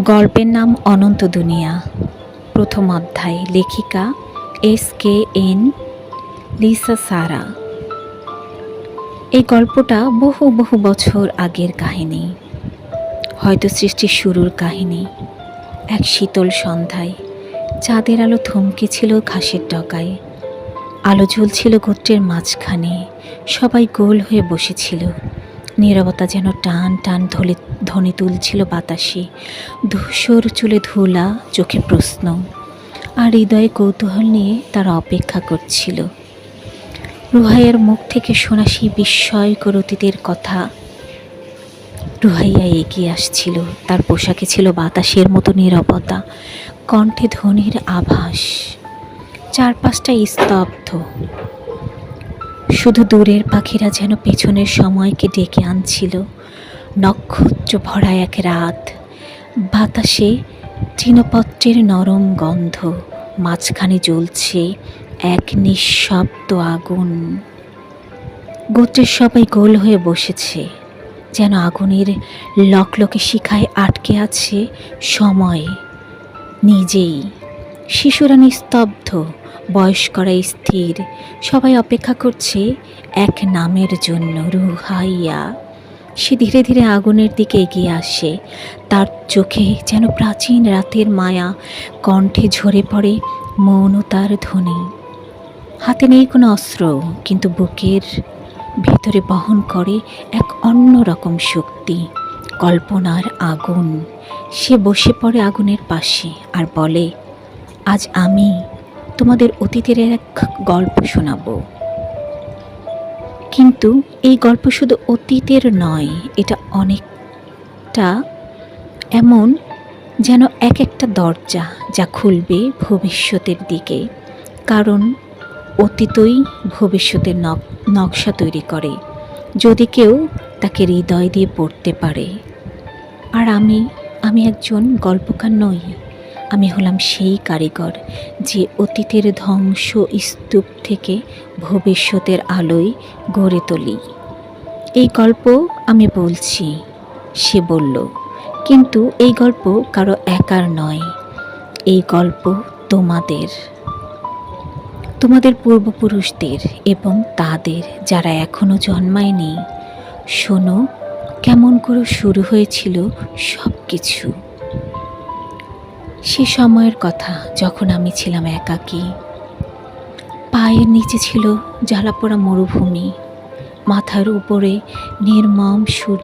গল্পের নাম অনন্ত দুনিয়া। প্রথম অধ্যায়। লেখিকা SKN লিসা সারা। এই গল্পটা বহু বহু বছর আগের কাহিনী, হয়তো সৃষ্টির শুরুর কাহিনী। এক শীতল সন্ধ্যায় চাঁদের আলো থমকেছিল ঘাসের ডগায়। আলো ঝুলছিল গোত্রের মাঝখানে। সবাই গোল হয়ে বসেছিল। নীরবতা যেন টান টান ধ্বনি তুলছিল বাতাসে। ধূসর চুলে ধুলা, চোখে প্রশ্ন, আর হৃদয়ে কৌতূহল নিয়ে তারা অপেক্ষা করছিল রুহাইয়ার মুখ থেকে শোনা সেই বিস্ময়কর অতীতের কথা। রুহাইয়া এগিয়ে আসছিল। তার পোশাকে ছিল বাতাসের মতো নীরবতা, কণ্ঠে ধ্বনির আভাস। চারপাশটা স্তব্ধ। শুধু দূরের পাখিরা যেন পেছনের সময়কে ডেকে আনছিল। নক্ষত্র ভরা এক রাত, বাতাসে তৃণপত্রের নরম গন্ধ, মাঝখানে জ্বলছে এক নিঃশব্দ আগুন। গোত্রের সবাই গোল হয়ে বসেছে, যেন আগুনের লকলকে শিখায় আটকে আছে সময় নিজেই। শিশুরা নিস্তব্ধ, বয়স্করা স্থির। সবাই অপেক্ষা করছে এক নামের জন্য, রুহাইয়া। সে ধীরে ধীরে আগুনের দিকে এগিয়ে আসে। তার চোখে যেন প্রাচীন রাতের মায়া, কণ্ঠে ঝরে পড়ে মৌনতার ধ্বনি। হাতে নেই কোনো অস্ত্র, কিন্তু বুকের ভেতরে বহন করে এক অন্য রকম শক্তি, কল্পনার আগুন। সে বসে পড়ে আগুনের পাশে আর বলে, আজ আমি তোমাদের অতীতের এক গল্প শোনাবো। কিন্তু এই গল্প শুধু অতীতের নয়, এটা অনেকটা এমন যেন এক একটা দরজা, যা খুলবে ভবিষ্যতের দিকে। কারণ অতীতই ভবিষ্যতের নকশা তৈরি করে, যদি কেউ তাকে হৃদয় দিয়ে পড়তে পারে। আর আমি একজন গল্পকার নই, আমি হলাম সেই কারিগর যে অতীতের ধ্বংস স্তূপ থেকে ভবিষ্যতের আলোয় গড়ে তুলি। এই গল্প আমি বলছি, সে বলল, কিন্তু এই গল্প কারো একার নয়। এই গল্প তোমাদের পূর্বপুরুষদের এবং তাদের যারা এখনো জন্মায়নি। শোনো কেমন করে শুরু হয়েছিল সব কিছু। সে সময়ের কথা যখন আমি ছিলাম একাকী। পায়ের নিচে ছিল জ্বালাপোড়া মরুভূমি, মাথার উপরে নির্মম সূর্য।